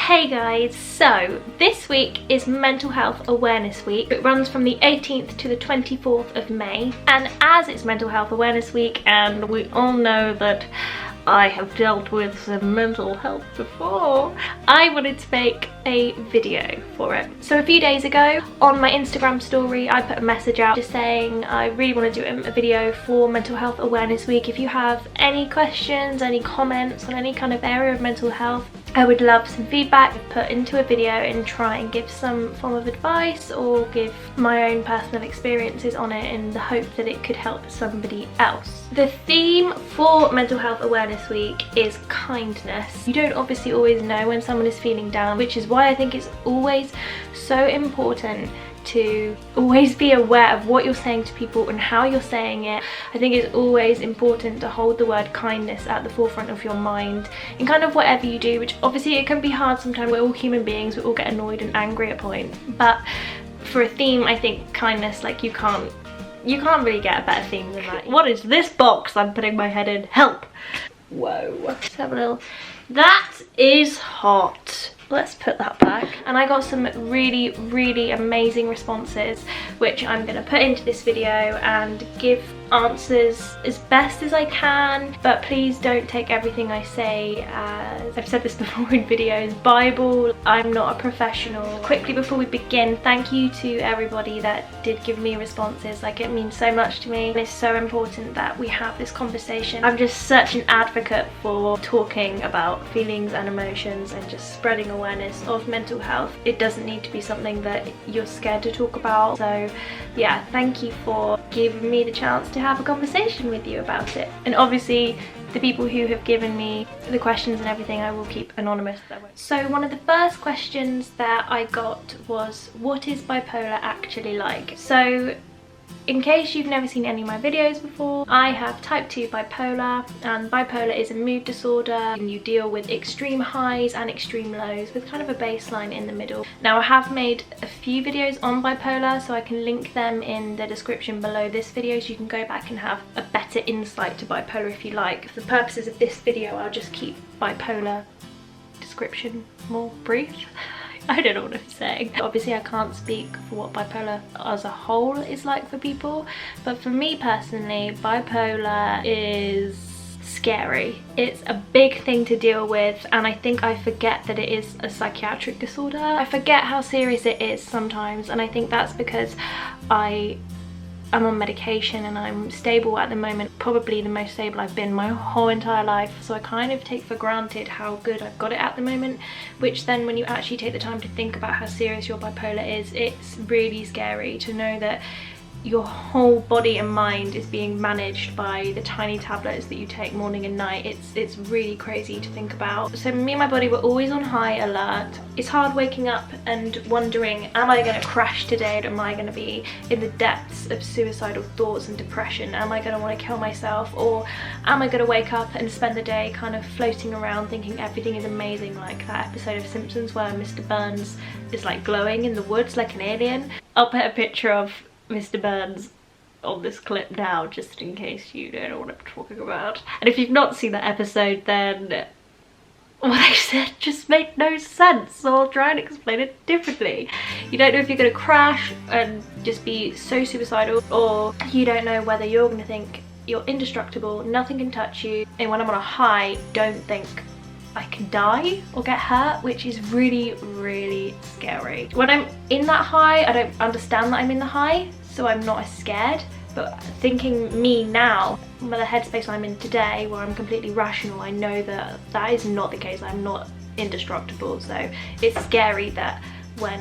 Hey guys, so this week is Mental Health Awareness Week. It runs from the 18th to the 24th of May, and as it's Mental Health Awareness Week and we all know that I have dealt with some mental health before, I wanted to make a video for it. So a few days ago on my Instagram story I put a message out just saying I really want to do a video for Mental Health Awareness Week. If you have any questions, any comments on any kind of area of mental health, I would love some feedback to put into a video and try and give some form of advice or give my own personal experiences on it in the hope that it could help somebody else. The theme for Mental Health Awareness Week is kindness. You don't obviously always know when someone is feeling down, which is why I think it's always so important to always be aware of what you're saying to people and how you're saying it. I think it's always important to hold the word kindness at the forefront of your mind in kind of whatever you do, which obviously it can be hard sometimes. We're all human beings, we all get annoyed and angry at points, but for a theme I think kindness, like you can't really get a better theme than that. What is this box I'm putting my head in? Help! Whoa. Let's have a little... That is hot. Let's put that back. And I got some really amazing responses which I'm going to put into this video and give answers as best as I can, but please don't take everything I say as, I've said this before in videos, Bible. I'm not a professional. Quickly before we begin, thank you to everybody that did give me responses. Like, it means so much to me and it's so important that we have this conversation. I'm just such an advocate for talking about feelings and emotions and just spreading awareness of mental health. It doesn't need to be something that you're scared to talk about. So yeah, thank you for giving me the chance to have a conversation with you about it. And obviously the people who have given me the questions and everything I will keep anonymous. So one of the first questions that I got was, what is bipolar actually like? So in case you've never seen any of my videos before, I have type 2 bipolar, and bipolar is a mood disorder and you deal with extreme highs and extreme lows with kind of a baseline in the middle. Now I have made a few videos on bipolar, so I can link them in the description below this video so you can go back and have a better insight to bipolar if you like. For the purposes of this video I'll just keep bipolar description more brief. I don't know what I'm saying. Obviously I can't speak for what bipolar as a whole is like for people, but for me personally, bipolar is scary. It's a big thing to deal with, and I think I forget that it is a psychiatric disorder. I forget how serious it is sometimes, and I think that's because I'm on medication and I'm stable at the moment, probably the most stable I've been my whole entire life, so I kind of take for granted how good I've got it at the moment, which then when you actually take the time to think about how serious your bipolar is, it's really scary to know that your whole body and mind is being managed by the tiny tablets that you take morning and night. It's really crazy to think about. So me and my body were always on high alert. It's hard waking up and wondering, am I going to crash today? Am I going to be in the depths of suicidal thoughts and depression? Am I going to want to kill myself? Or am I going to wake up and spend the day kind of floating around thinking everything is amazing, like that episode of Simpsons where Mr. Burns is like glowing in the woods like an alien? I'll put a picture of Mr. Burns on this clip now just in case you don't know what I'm talking about. And if you've not seen that episode, then what I said just made no sense, so I'll try and explain it differently. You don't know if you're going to crash and just be so suicidal, or you don't know whether you're going to think you're indestructible, nothing can touch you, and when I'm on a high, don't think I can die or get hurt, which is really scary. When I'm in that high, I don't understand that I'm in the high, so I'm not as scared. But thinking me now, with the headspace I'm in today, where I'm completely rational, I know that that is not the case. I'm not indestructible, so it's scary that when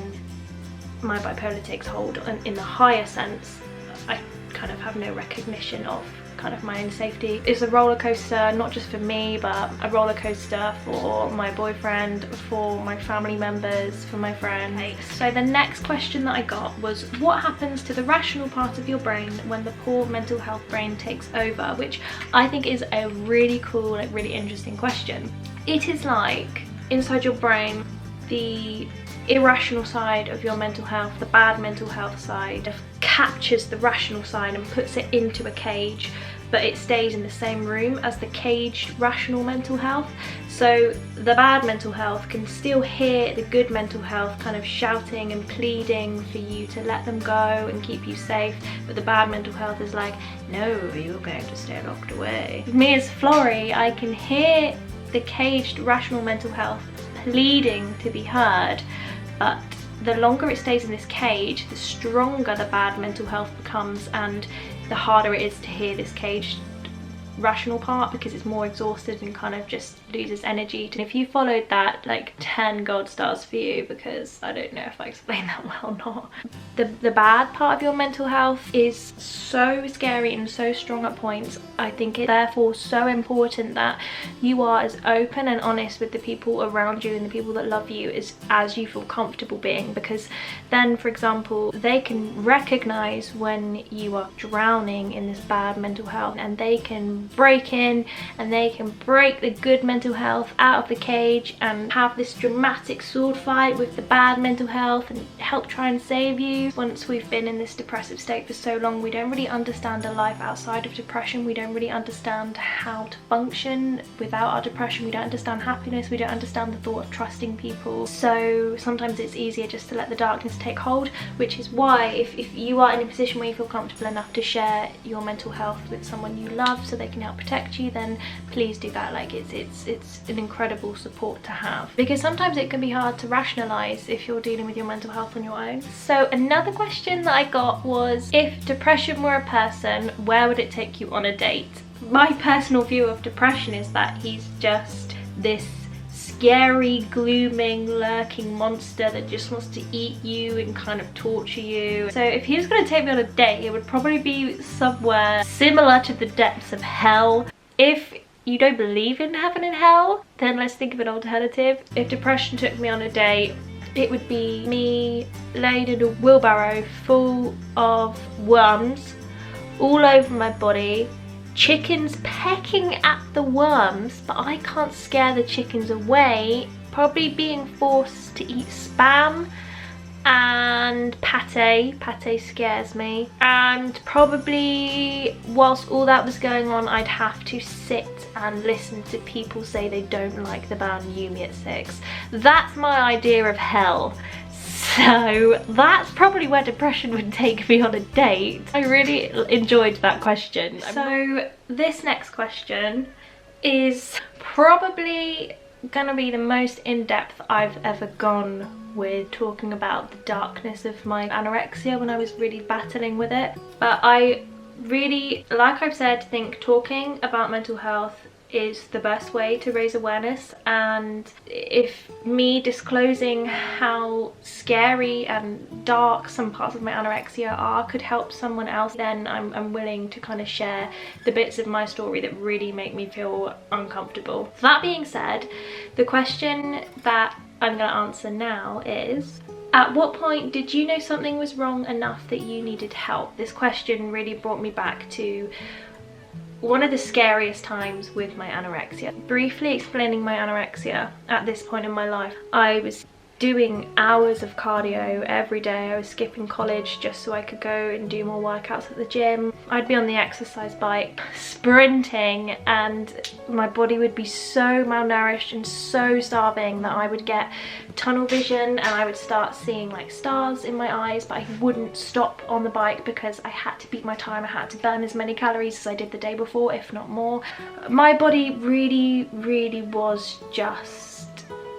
my bipolar takes hold, and in the higher sense, I kind of have no recognition of kind of my own safety. It's a roller coaster, not just for me, but a roller coaster for my boyfriend, for my family members, for my friends. So the next question that I got was, what happens to the rational part of your brain when the poor mental health brain takes over? Which I think is a really cool, like really interesting question. It is like inside your brain, the irrational side of your mental health, the bad mental health side, captures the rational side and puts it into a cage, but it stays in the same room as the caged rational mental health. So the bad mental health can still hear the good mental health kind of shouting and pleading for you to let them go and keep you safe, but the bad mental health is like, no, you're going to stay locked away. Me as Florrie, I can hear the caged rational mental health pleading to be heard, but the longer it stays in this cage, the stronger the bad mental health becomes, and the harder it is to hear this caged rational part, because it's more exhausted and kind of just loses energy. And if you followed that, like 10 gold stars for you, because I don't know if I explained that well or not. The bad part of your mental health is so scary and so strong at points. I think it's therefore so important that you are as open and honest with the people around you and the people that love you as you feel comfortable being, because then, for example, they can recognize when you are drowning in this bad mental health, and they can break in and they can break the good mental health out of the cage and have this dramatic sword fight with the bad mental health and help try and save you. Once we've been in this depressive state for so long, we don't really understand a life outside of depression. We don't really understand how to function without our depression. We don't understand happiness. We don't understand the thought of trusting people. So sometimes it's easier just to let the darkness take hold, which is why if you are in a position where you feel comfortable enough to share your mental health with someone you love so they can help protect you, then please do that. Like it's an incredible support to have, because sometimes it can be hard to rationalize if you're dealing with your mental health on your own. So another question that I got was, if depression were a person, where would it take you on a date? My personal view of depression is that he's just this scary, glooming, lurking monster that just wants to eat you and kind of torture you. So if he was going to take me on a date, it would probably be somewhere similar to the depths of hell. If you don't believe in heaven and hell, then let's think of an alternative. If depression took me on a date, it would be me laid in a wheelbarrow full of worms all over my body, chickens pecking at the worms, but I can't scare the chickens away, probably being forced to eat spam and pate. Pate scares me. And probably whilst all that was going on, I'd have to sit and listen to people say they don't like the band Yumi at 6. That's my idea of hell. So that's probably where depression would take me on a date. I really enjoyed that question. So this next question is probably gonna be the most in-depth I've ever gone with talking about the darkness of my anorexia when I was really battling with it. But I really, like I've said, think talking about mental health is the best way to raise awareness, and if me disclosing how scary and dark some parts of my anorexia are could help someone else, then I'm willing to kind of share the bits of my story that really make me feel uncomfortable. That being said, the question that I'm going to answer now is, at what point did you know something was wrong enough that you needed help? This question really brought me back to one of the scariest times with my anorexia. Briefly explaining my anorexia, at this point in my life, I was doing hours of cardio every day. I was skipping college just so I could go and do more workouts at the gym. I'd be on the exercise bike sprinting, and my body would be so malnourished and so starving that I would get tunnel vision and I would start seeing like stars in my eyes, but I wouldn't stop on the bike because I had to beat my time. I had to burn as many calories as I did the day before, if not more. My body really was just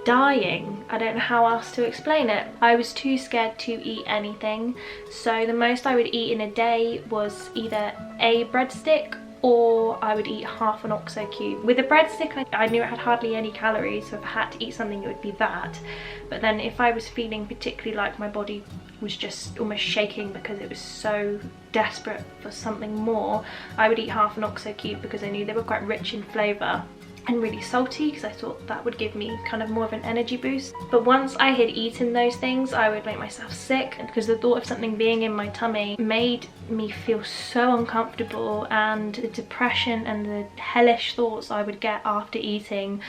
dying. I don't know how else to explain it. I was too scared to eat anything, so the most I would eat in a day was either a breadstick or I would eat half an OXO cube. With a breadstick, I knew it had hardly any calories, so if I had to eat something it would be that. But then if I was feeling particularly like my body was just almost shaking because it was so desperate for something more, I would eat half an OXO cube because I knew they were quite rich in flavour and really salty, because I thought that would give me kind of more of an energy boost. But once I had eaten those things, I would make myself sick, because the thought of something being in my tummy made me feel so uncomfortable, and the depression and the hellish thoughts I would get after eating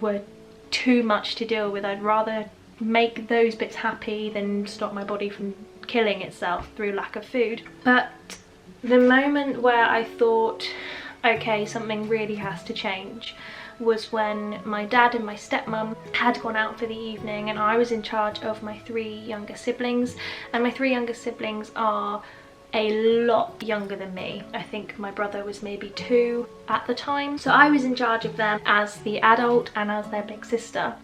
were too much to deal with. I'd rather make those bits happy than stop my body from killing itself through lack of food. But the moment where I thought okay, something really has to change was when my dad and my stepmom had gone out for the evening and I was in charge of my 3 younger siblings, and my 3 younger siblings are a lot younger than me. I think my brother was maybe 2 at the time, so I was in charge of them as the adult and as their big sister.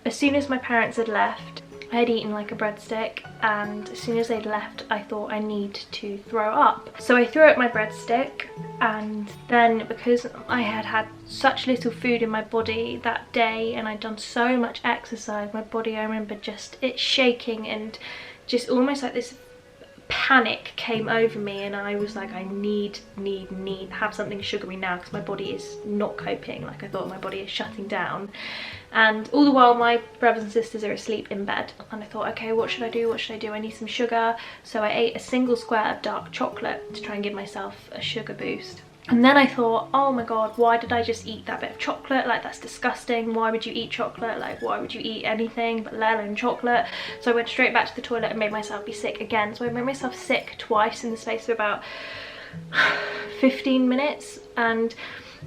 As soon as my parents had left, I had eaten like a breadstick, and as soon as they'd left I thought I need to throw up. So I threw up my breadstick, and then because I had had such little food in my body that day and I'd done so much exercise, my body, I remember just it shaking and just almost like this panic came over me, and I was like, I need have something sugary now because my body is not coping. Like I thought my body is shutting down, and all the while my brothers and sisters are asleep in bed, and I thought, okay, what should I do, I need some sugar. So I ate a single square of dark chocolate to try and give myself a sugar boost. And then I thought, oh my god, why did I just eat that bit of chocolate? Like, that's disgusting. Why would you eat chocolate? Like, why would you eat anything but let alone chocolate? So I went straight back to the toilet and made myself be sick again. So I made myself sick twice in the space of about 15 minutes, and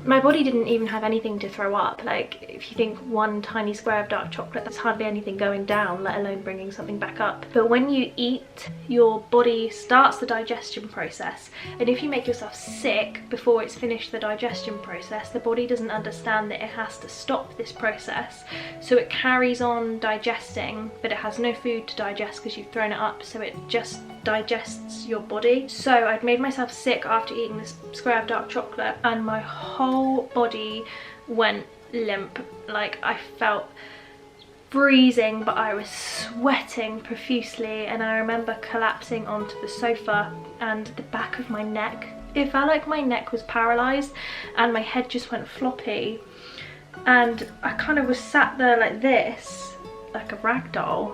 my body didn't even have anything to throw up. Like, if you think one tiny square of dark chocolate, that's hardly anything going down, let alone bringing something back up. But when you eat, your body starts the digestion process, and if you make yourself sick before it's finished the digestion process, the body doesn't understand that it has to stop this process, so it carries on digesting, but it has no food to digest because you've thrown it up, so it just digests your body. So I'd made myself sick after eating this square of dark chocolate, and my whole body went limp. Like, I felt freezing, but I was sweating profusely, and I remember collapsing onto the sofa, and the back of my neck, it felt like my neck was paralysed and my head just went floppy, and I kind of was sat there like this, like a rag doll,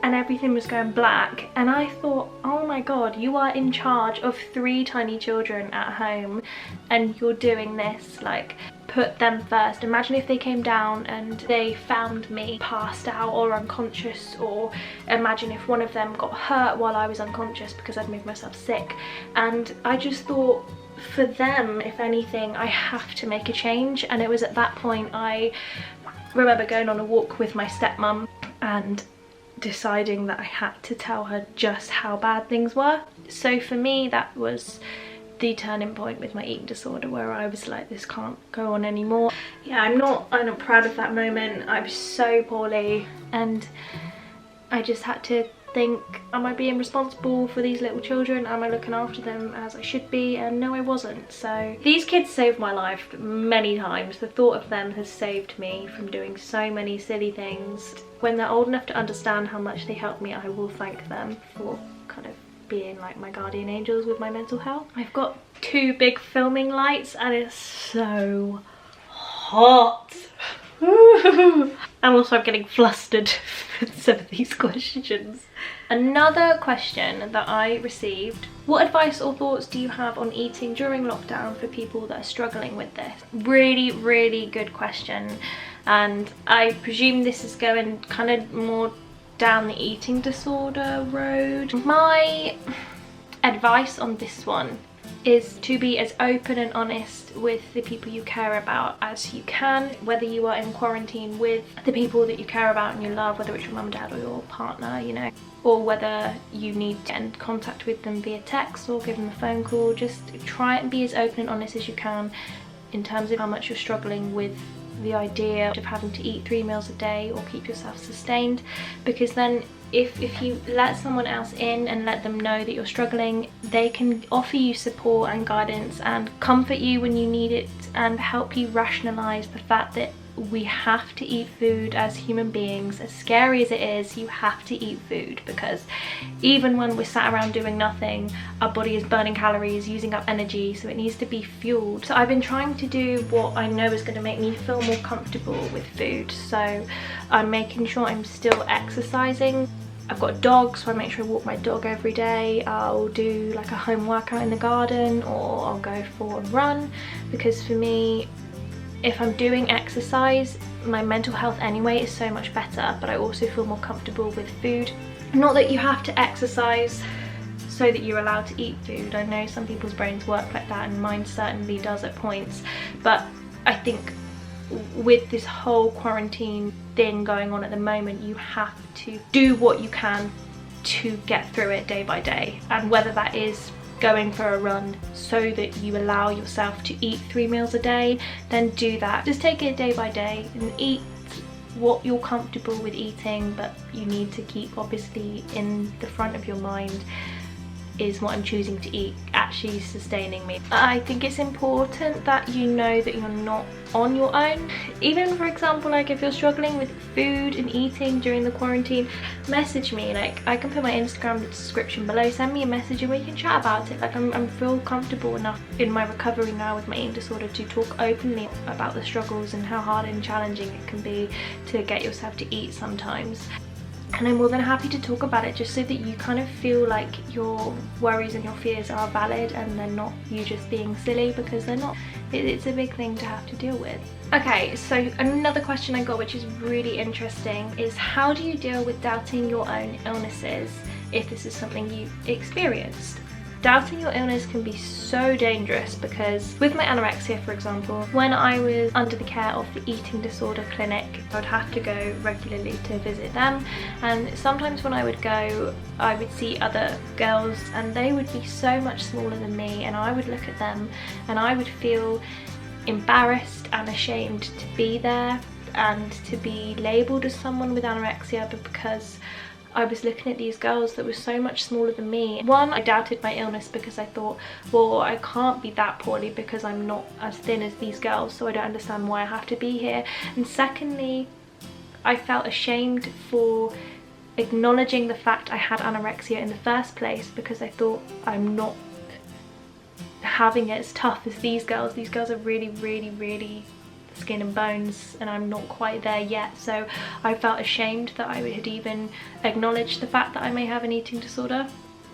and everything was going black. And I thought, oh my god, you are in charge of 3 tiny children at home and you're doing this. Like, put them first. Imagine if they came down and they found me passed out or unconscious, or imagine if one of them got hurt while I was unconscious because I'd made myself sick. And I just thought, for them, if anything, I have to make a change. And it was at that point I remember going on a walk with my stepmom and deciding that I had to tell her just how bad things were. So for me, that was the turning point with my eating disorder, where I was like, this can't go on anymore. Yeah, I'm not proud of that moment. I was so poorly, and I just had to think, am I being responsible for these little children? Am I looking after them as I should be? And no, I wasn't. So these kids saved my life many times. The thought of them has saved me from doing so many silly things. When they're old enough to understand how much they helped me, I will thank them for kind of being like my guardian angels with my mental health. I've got 2 big filming lights and it's so hot. And also I'm getting flustered with some of these questions. Another question that I received: what advice or thoughts do you have on eating during lockdown for people that are struggling with this? Really good question, and I presume this is going kind of more down the eating disorder road. My advice on this one is to be as open and honest with the people you care about as you can, whether you are in quarantine with the people that you care about and you love, whether it's your mum, dad or your partner, you know, or whether you need to get in contact with them via text or give them a phone call. Just try and be as open and honest as you can in terms of how much you're struggling with the idea of having to eat 3 meals a day or keep yourself sustained, because then if you let someone else in and let them know that you're struggling, they can offer you support and guidance and comfort you when you need it, and help you rationalize the fact that we have to eat food as human beings. As scary as it is, you have to eat food, because even when we're sat around doing nothing, our body is burning calories, using up energy, so it needs to be fueled. So I've been trying to do what I know is going to make me feel more comfortable with food. So I'm making sure I'm still exercising. I've got a dog, so I make sure I walk my dog every day. I'll do like a home workout in the garden, or I'll go for a run, because for me, if I'm doing exercise, my mental health anyway is so much better, but I also feel more comfortable with food. Not that you have to exercise so that you're allowed to eat food. I know some people's brains work like that, and mine certainly does at points, but I think with this whole quarantine thing going on at the moment, you have to do what you can to get through it day by day, and whether that is going for a run so that you allow yourself to eat 3 meals a day, then do that. Just take it day by day and eat what you're comfortable with eating, but you need to keep obviously in the front of your mind, is what I'm choosing to eat actually sustaining me? I think it's important that you know that you're not on your own. Even for example, like if you're struggling with food and eating during the quarantine, message me. Like I can put my Instagram description below, send me a message and we can chat about it. Like I feel comfortable enough in my recovery now with my eating disorder to talk openly about the struggles and how hard and challenging it can be to get yourself to eat sometimes. And I'm more than happy to talk about it, just so that you kind of feel like your worries and your fears are valid and they're not you just being silly, because they're not. It's a big thing to have to deal with. Okay, so another question I got, which is really interesting, is how do you deal with doubting your own illnesses if this is something you've experienced? Doubting your illness can be so dangerous, because with my anorexia, for example, when I was under the care of the eating disorder clinic, I would have to go regularly to visit them, and sometimes when I would go, I would see other girls and they would be so much smaller than me, and I would look at them and I would feel embarrassed and ashamed to be there and to be labelled as someone with anorexia, but because I was looking at these girls that were so much smaller than me. One, I doubted my illness because I thought, well, I can't be that poorly because I'm not as thin as these girls, so I don't understand why I have to be here. And secondly, I felt ashamed for acknowledging the fact I had anorexia in the first place, because I thought I'm not having it as tough as these girls. These girls are really, really, really skin and bones, and I'm not quite there yet. So I felt ashamed that I had even acknowledged the fact that I may have an eating disorder.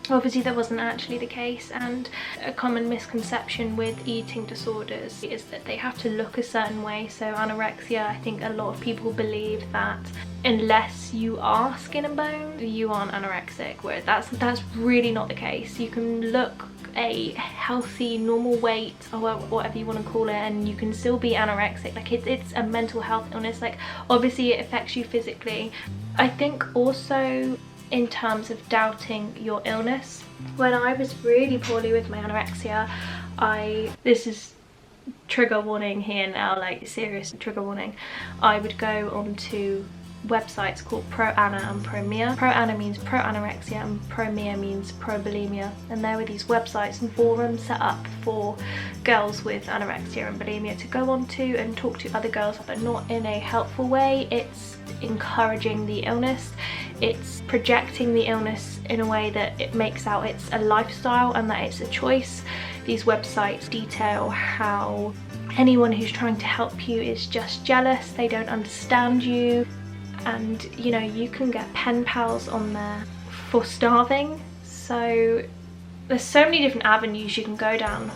Obviously that wasn't actually the case, and a common misconception with eating disorders is that they have to look a certain way. So anorexia, I think a lot of people believe that unless you are skin and bone, you aren't anorexic, where that's really not the case. You can look a healthy normal weight, or whatever you want to call it, and you can still be anorexic. Like it's a mental health illness. Like obviously it affects you physically. I think also in terms of doubting your illness, when I was really poorly with my anorexia, this is trigger warning here now, like serious trigger warning, I would go onto websites called Pro-Ana and Pro-Mia. Pro-Ana means pro-anorexia and Pro-Mia means pro-bulimia, and there were these websites and forums set up for girls with anorexia and bulimia to go onto and talk to other girls, but not in a helpful way. It's encouraging the illness, it's projecting the illness in a way that it makes out it's a lifestyle and that it's a choice. These websites detail how anyone who's trying to help you is just jealous, they don't understand you, and you know, you can get pen pals on there for starving. So there's so many different avenues you can go down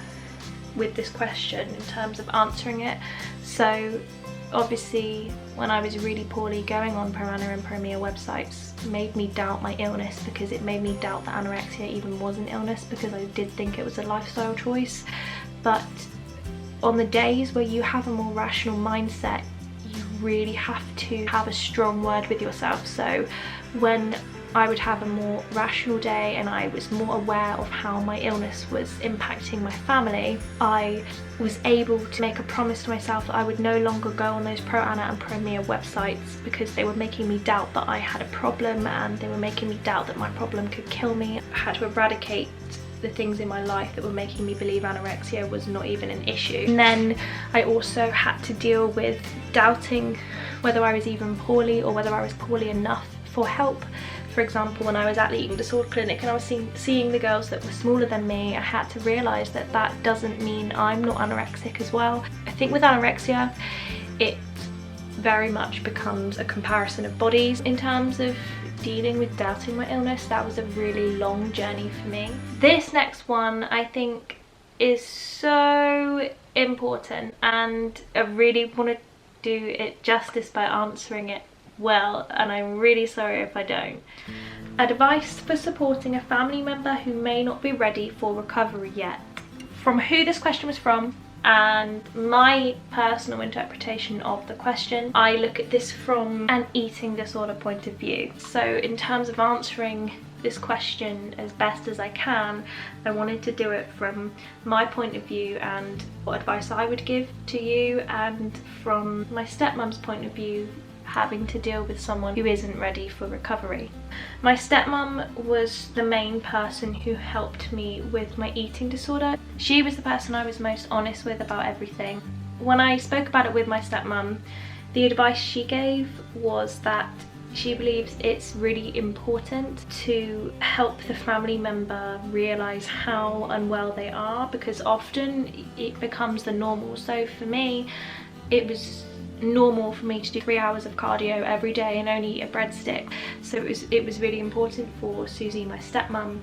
with this question in terms of answering it. So obviously when I was really poorly, going on Pro-Ana and Pro-Mia websites made me doubt my illness, because it made me doubt that anorexia even was an illness, because I did think it was a lifestyle choice. But on the days where you have a more rational mindset, you really have to have a strong word with yourself. So when I would have a more rational day and I was more aware of how my illness was impacting my family, I was able to make a promise to myself that I would no longer go on those Pro-Ana and Pro-Mia websites, because they were making me doubt that I had a problem, and they were making me doubt that my problem could kill me. I had to eradicate the things in my life that were making me believe anorexia was not even an issue. And then I also had to deal with doubting whether I was even poorly, or whether I was poorly enough for help. For example, when I was at the eating disorder clinic and I was seeing the girls that were smaller than me, I had to realise that that doesn't mean I'm not anorexic as well. I think with anorexia, it very much becomes a comparison of bodies. In terms of dealing with doubting my illness, that was a really long journey for me. This next one I think is so important, and I really want to do it justice by answering it well, and I'm really sorry if I don't. Advice for supporting a family member who may not be ready for recovery yet. From who this question was from and my personal interpretation of the question, I look at this from an eating disorder point of view. So in terms of answering this question as best as I can, I wanted to do it from my point of view and what advice I would give to you, and from my stepmom's point of view, having to deal with someone who isn't ready for recovery. My stepmom was the main person who helped me with my eating disorder. She was the person I was most honest with about everything. When I spoke about it with my stepmom, the advice she gave was that she believes it's really important to help the family member realise how unwell they are, because often it becomes the normal. So for me, it was normal for me to do 3 hours of cardio every day and only eat a breadstick. So it was really important for Susie, my stepmom,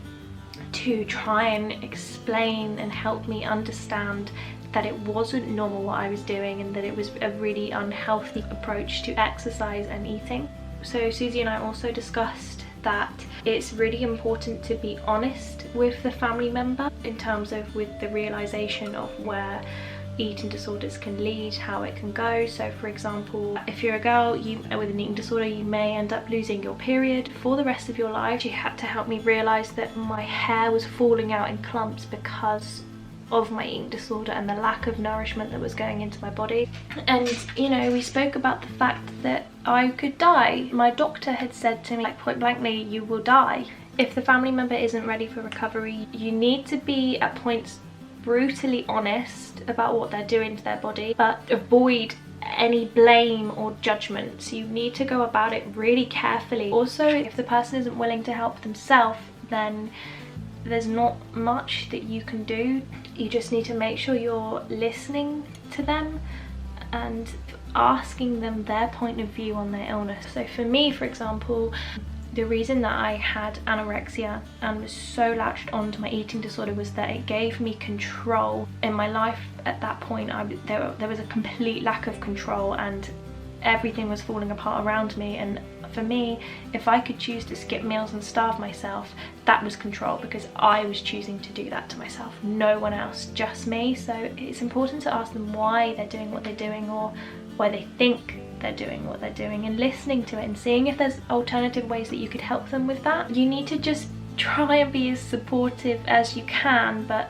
to try and explain and help me understand that it wasn't normal what I was doing, and that it was a really unhealthy approach to exercise and eating. So Susie and I also discussed that it's really important to be honest with the family member in terms of with the realization of where eating disorders can lead, how it can go. So for example, if you're a girl with an eating disorder, you may end up losing your period for the rest of your life. She had to help me realize that my hair was falling out in clumps because of my eating disorder and the lack of nourishment that was going into my body. And you know, we spoke about the fact that I could die. My doctor had said to me, like, point blankly, you will die. If the family member isn't ready for recovery, you need to be at points brutally honest about what they're doing to their body, but avoid any blame or judgment. So you need to go about it really carefully. Also, if the person isn't willing to help themselves, then there's not much that you can do. You just need to make sure you're listening to them and asking them their point of view on their illness. So for me, for example, the reason that I had anorexia and was so latched onto my eating disorder was that it gave me control in my life. At that point, there was a complete lack of control and everything was falling apart around me. And for me, if I could choose to skip meals and starve myself, that was control, because I was choosing to do that to myself, no one else, just me. So it's important to ask them why they're doing what they're doing, or why they think they're doing what they're doing, and listening to it and seeing if there's alternative ways that you could help them with that. You need to just try and be as supportive as you can, but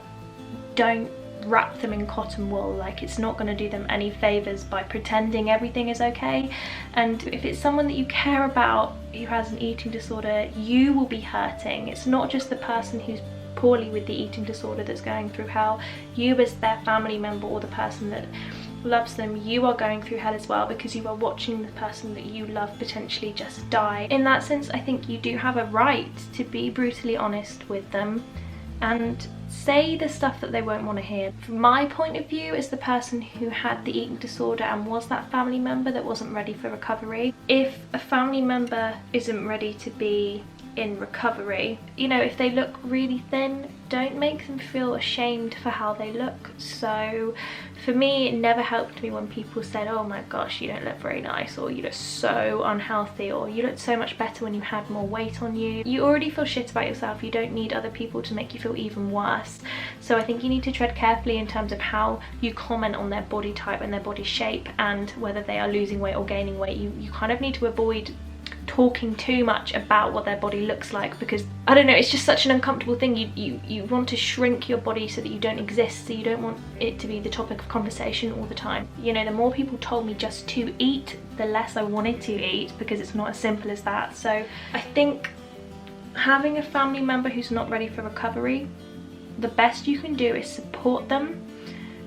don't wrap them in cotton wool. Like, it's not going to do them any favors by pretending everything is okay. And if it's someone that you care about who has an eating disorder, you will be hurting. It's not just the person who's poorly with the eating disorder that's going through hell. You, as their family member or the person that loves them, you are going through hell as well, because you are watching the person that you love potentially just die. In that sense, I think you do have a right to be brutally honest with them and say the stuff that they won't want to hear. From my point of view, as the person who had the eating disorder and was that family member that wasn't ready for recovery, if a family member isn't ready to be in recovery, you know, if they look really thin, don't make them feel ashamed for how they look. So for me, it never helped me when people said, oh my gosh, you don't look very nice, or you look so unhealthy, or you look so much better when you had more weight on you. You already feel shit about yourself. You don't need other people to make you feel even worse. So I think you need to tread carefully in terms of how you comment on their body type and their body shape, and whether they are losing weight or gaining weight. You kind of need to avoid talking too much about what their body looks like, because I don't know, it's just such an uncomfortable thing. You want to shrink your body so that you don't exist, so you don't want it to be the topic of conversation all the time. You know, the more people told me just to eat, the less I wanted to eat, because it's not as simple as that. So I think having a family member who's not ready for recovery, the best you can do is support them.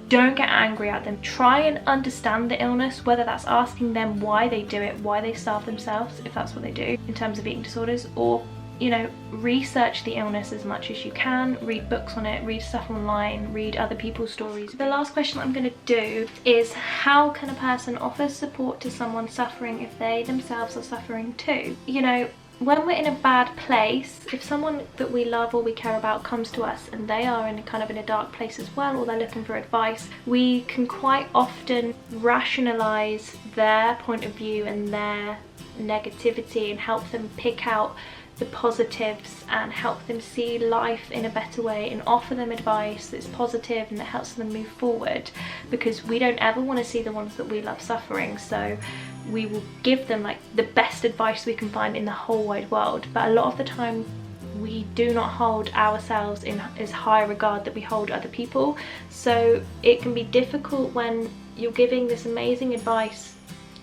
Don't get angry at them. Try and understand the illness, whether that's asking them why they do it, why they starve themselves, if that's what they do in terms of eating disorders, or, you know, research the illness as much as you can, read books on it, read stuff online, read other people's stories. The last question I'm going to do is, how can a person offer support to someone suffering if they themselves are suffering too? You know, when we're in a bad place, if someone that we love or we care about comes to us and they are in a dark place as well, or they're looking for advice, we can quite often rationalize their point of view and their negativity and help them pick out the positives and help them see life in a better way and offer them advice that's positive and that helps them move forward, because we don't ever want to see the ones that we love suffering. So we will give them like the best advice we can find in the whole wide world, but a lot of the time we do not hold ourselves in as high regard that we hold other people. So it can be difficult when you're giving this amazing advice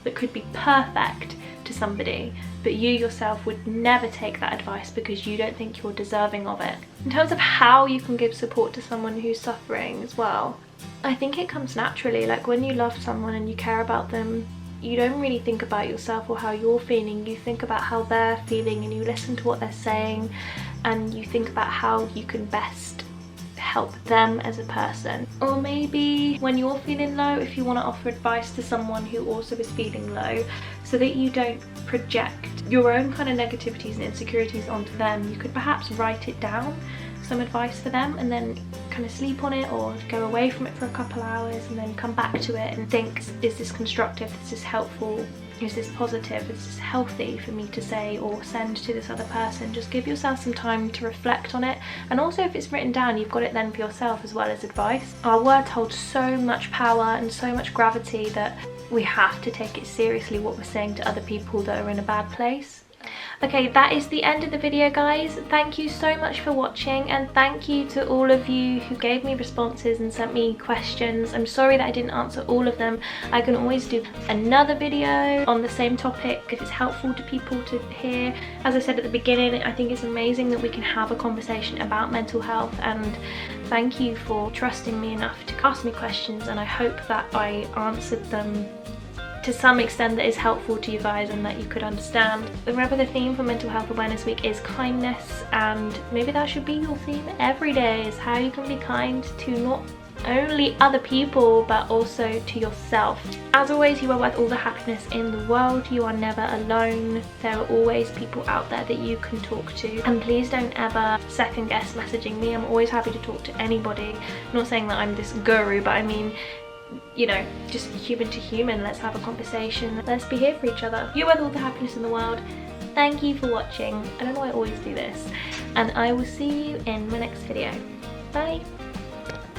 that could be perfect to somebody, but you yourself would never take that advice because you don't think you're deserving of it. In terms of how you can give support to someone who's suffering as well, I think it comes naturally. Like when you love someone and you care about them, you don't really think about yourself or how you're feeling, you think about how they're feeling and you listen to what they're saying and you think about how you can best help them as a person. Or maybe when you're feeling low, if you want to offer advice to someone who also is feeling low, so that you don't project your own kind of negativities and insecurities onto them, you could perhaps write it down, some advice for them, and then kind of sleep on it or go away from it for a couple hours and then come back to it and think, is this constructive, is this helpful, is this positive, is this healthy for me to say or send to this other person? Just give yourself some time to reflect on it. And also if it's written down, you've got it then for yourself as well as advice. Our words hold so much power and so much gravity that we have to take it seriously what we're saying to other people that are in a bad place. Okay, that is the end of the video, guys. Thank you so much for watching, and thank you to all of you who gave me responses and sent me questions. I'm sorry that I didn't answer all of them. I can always do another video on the same topic if it's helpful to people to hear. As I said at the beginning, I think it's amazing that we can have a conversation about mental health, and thank you for trusting me enough to ask me questions, and I hope that I answered them to some extent that is helpful to you guys and that you could understand. Remember, the theme for Mental Health Awareness Week is kindness, and maybe that should be your theme every day, is how you can be kind to not only other people but also to yourself. As always, you are worth all the happiness in the world. You are never alone. There are always people out there that you can talk to, and please don't ever second guess messaging me. I'm always happy to talk to anybody. I'm not saying that I'm this guru, but I mean, you know, just human to human, let's have a conversation, let's be here for each other. You're worth all the happiness in the world. Thank you for watching. I don't know why I always do this, and I will see you in my next video. Bye.